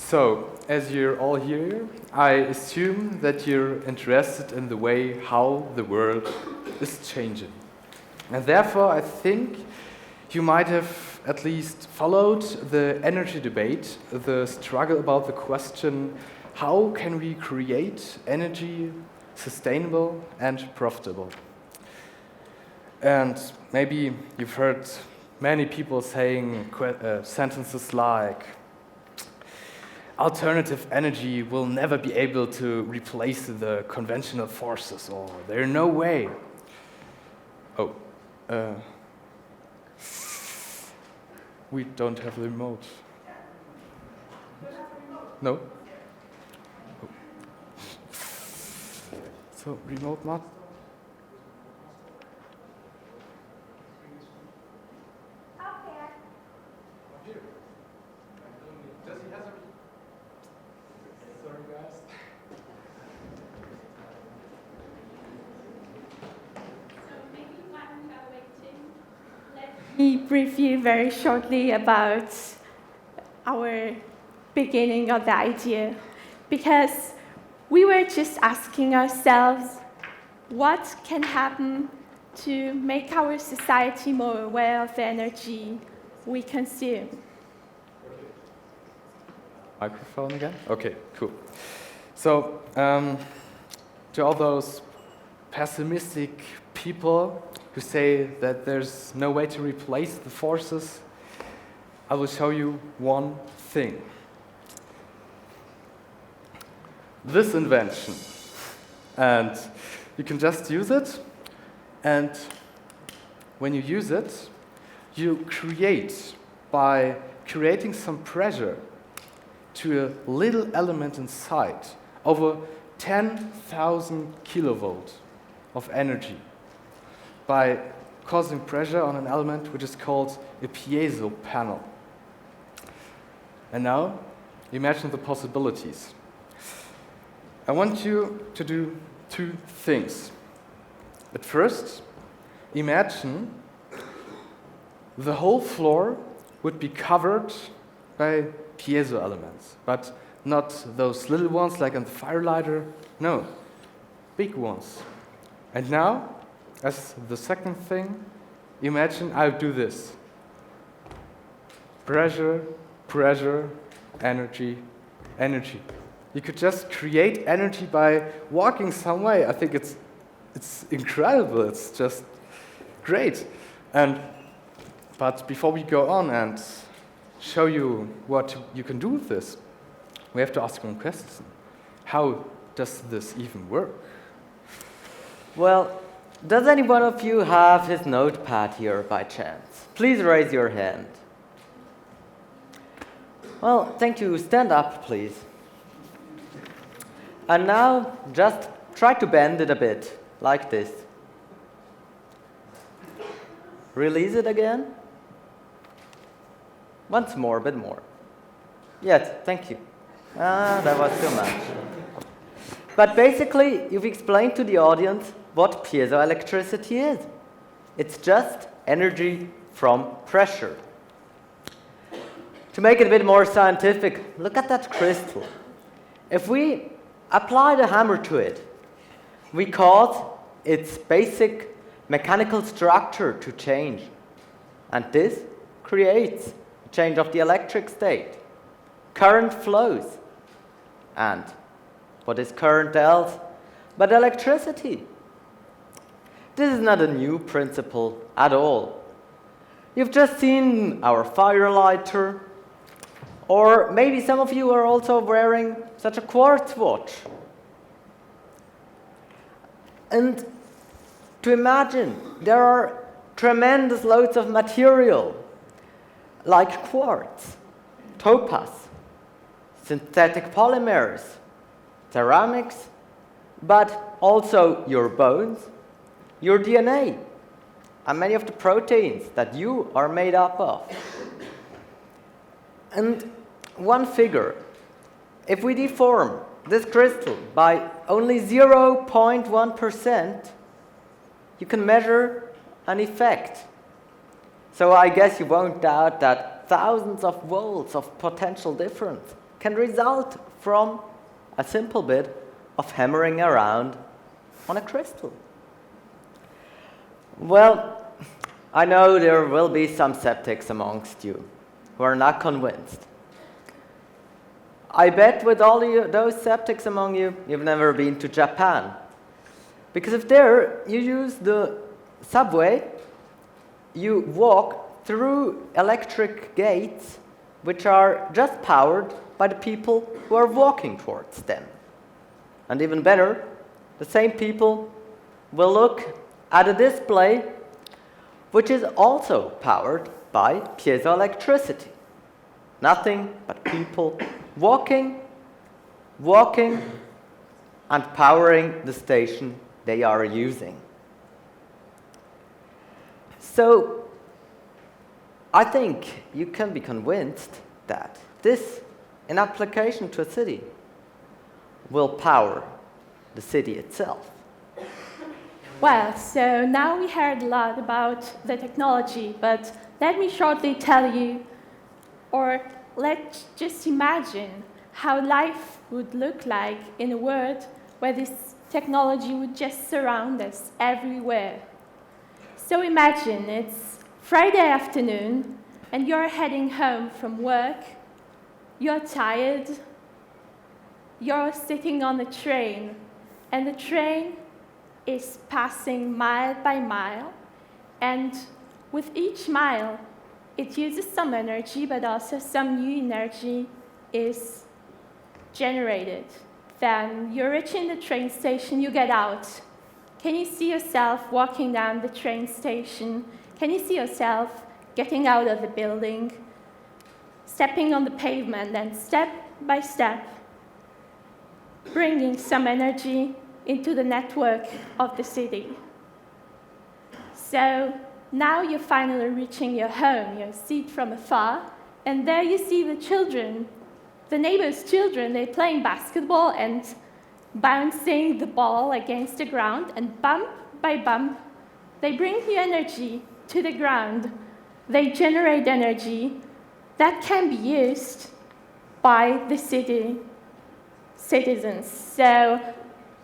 So, as you're all here, I assume that you're interested in the way how the world is changing. And therefore, I think you might have at least followed the energy debate, the struggle about the question, how can we create energy sustainable and profitable? And maybe you've heard many people saying sentences like, alternative energy will never be able to replace the conventional forces, or there's no way. Oh, we don't have the remote. No? Oh. So, remote not? Me brief you very shortly about our beginning of the idea, because we were just asking ourselves what can happen to make our society more aware of the energy we consume. Microphone again? Okay, cool. So, to all those pessimistic people who say that there's no way to replace the forces, I will show you one thing. This invention. And you can just use it, and when you use it, you create, by creating some pressure to a little element inside, over 10,000 kilovolt of energy, by causing pressure on an element which is called a piezo panel. And now, imagine the possibilities. I want you to do two things. At first, imagine the whole floor would be covered by piezo elements, but not those little ones like on the firelighter, no, big ones. And now, as the second thing, imagine I'll do this. Pressure, pressure, energy, energy. You could just create energy by walking some way. I think it's incredible. It's just great. But before we go on and show you what you can do with this, we have to ask one question. How does this even work? Well, does any one of you have his notepad here by chance? Please raise your hand. Well, thank you. Stand up, please. And now, just try to bend it a bit, like this. Release it again. Once more, a bit more. Yes, thank you. That was too much. But basically, you've explained to the audience what piezoelectricity is. It's just energy from pressure. To make it a bit more scientific, look at that crystal. If we apply the hammer to it, we cause its basic mechanical structure to change. And this creates a change of the electric state. Current flows. And what is current else but electricity? This is not a new principle at all. You've just seen our firelighter, or maybe some of you are also wearing such a quartz watch. And to imagine, there are tremendous loads of material, like quartz, topaz, synthetic polymers, ceramics, but also your bones, your DNA, and many of the proteins that you are made up of. And one figure, if we deform this crystal by only 0.1%, you can measure an effect. So I guess you won't doubt that thousands of volts of potential difference can result from a simple bit of hammering around on a crystal. Well, I know there will be some skeptics amongst you who are not convinced. I bet with all those skeptics among you, you've never been to Japan. Because if there you use the subway, you walk through electric gates which are just powered by the people who are walking towards them. And even better, the same people will look at a display which is also powered by piezoelectricity. Nothing but people walking, and powering the station they are using. So, I think you can be convinced that this, in application to a city, will power the city itself. Well, so now we heard a lot about the technology, but let me shortly tell you, or let's just imagine how life would look like in a world where this technology would just surround us everywhere. So imagine it's Friday afternoon and you're heading home from work, you're tired, you're sitting on the train, and the train is passing mile by mile, and with each mile, it uses some energy, but also some new energy is generated. Then you're reaching the train station, you get out. Can you see yourself walking down the train station? Can you see yourself getting out of the building, stepping on the pavement, and step by step, bringing some energy into the network of the city? So now you're finally reaching your home. You see it from afar, and there you see the children, the neighbors' children. They're playing basketball and bouncing the ball against the ground, and bump by bump, they bring new energy to the ground. They generate energy that can be used by the city citizens. So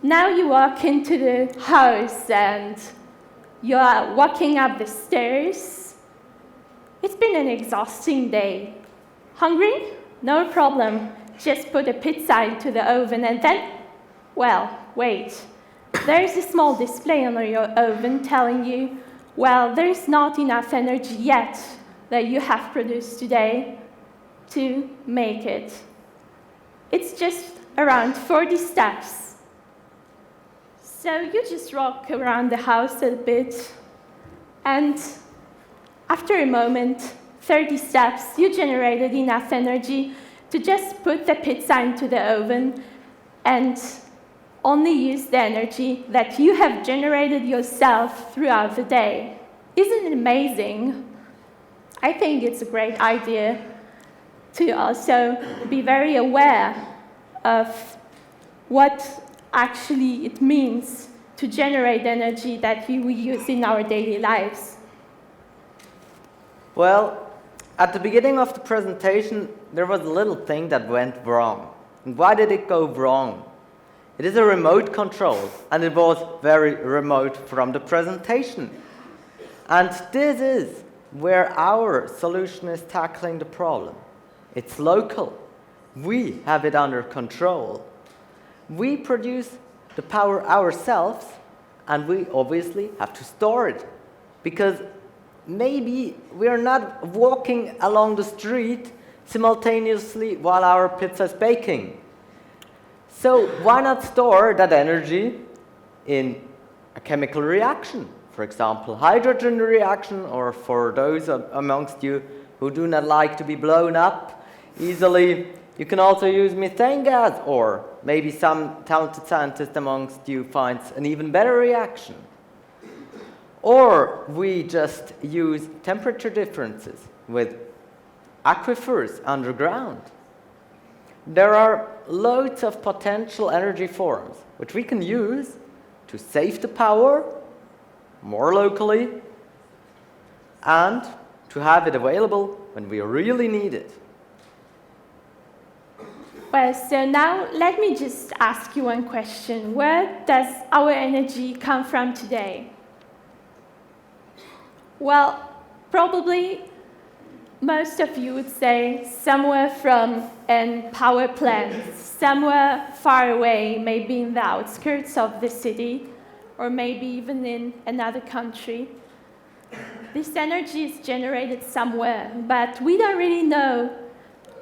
now you walk into the house and you are walking up the stairs. It's been an exhausting day. Hungry? No problem. Just put a pizza into the oven and then, well, wait. There's a small display on your oven telling you, well, there's not enough energy yet that you have produced today to make it. It's just around 40 steps. So you just walk around the house a bit, and after a moment, 30 steps, you generated enough energy to just put the pizza into the oven and only use the energy that you have generated yourself throughout the day. Isn't it amazing? I think it's a great idea to also be very aware of what actually it means to generate energy that we use in our daily lives. Well, at the beginning of the presentation, there was a little thing that went wrong. And why did it go wrong? It is a remote control, and it was very remote from the presentation. And this is where our solution is tackling the problem. It's local. We have it under control. We produce the power ourselves, and we obviously have to store it. Because maybe we're not walking along the street simultaneously while our pizza is baking. So why not store that energy in a chemical reaction? For example, hydrogen reaction, or for those amongst you who do not like to be blown up easily, you can also use methane gas, or maybe some talented scientist amongst you finds an even better reaction. Or we just use temperature differences with aquifers underground. There are loads of potential energy forms which we can use to save the power more locally and to have it available when we really need it. Well, so now let me just ask you one question. Where does our energy come from today? Well, probably most of you would say somewhere from a power plant, somewhere far away, maybe in the outskirts of the city, or maybe even in another country. This energy is generated somewhere, but we don't really know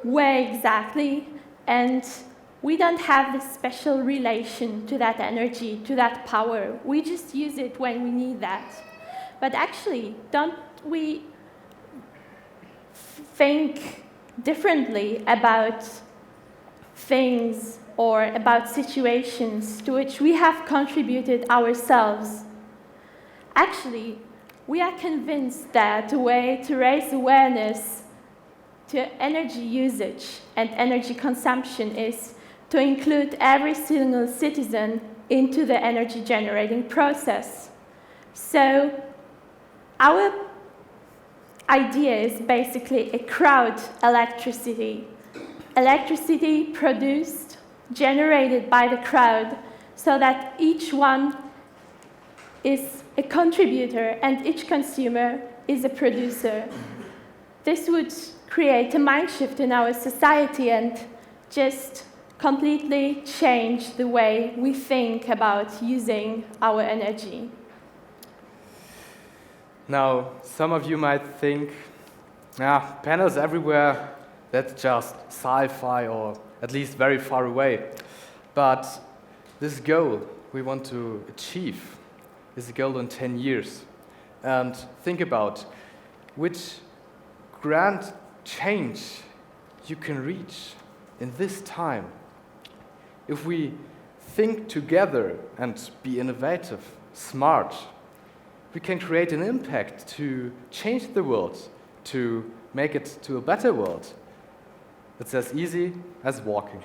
where exactly, and we don't have this special relation to that energy, to that power. We just use it when we need that. But actually, don't we think differently about things or about situations to which we have contributed ourselves? Actually, we are convinced that a way to raise awareness to energy usage and energy consumption is to include every single citizen into the energy generating process. So our idea is basically a crowd electricity. Electricity produced, generated by the crowd, so that each one is a contributor and each consumer is a producer. This would create a mind shift in our society and just completely change the way we think about using our energy. Now, some of you might think, panels everywhere, that's just sci-fi or at least very far away. But this goal we want to achieve is a goal in 10 years. And think about which grand change you can reach in this time. If we think together and be innovative, smart, we can create an impact to change the world, to make it to a better world. It's as easy as walking.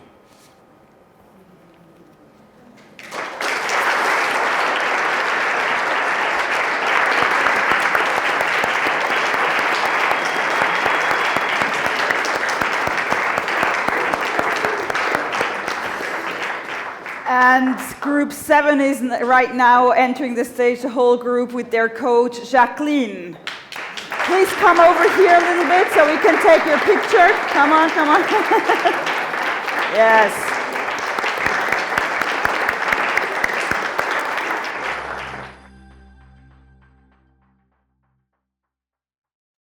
And group 7 is right now entering the stage, the whole group with their coach, Jacqueline. Please come over here a little bit so we can take your picture. Come on, come on. Yes.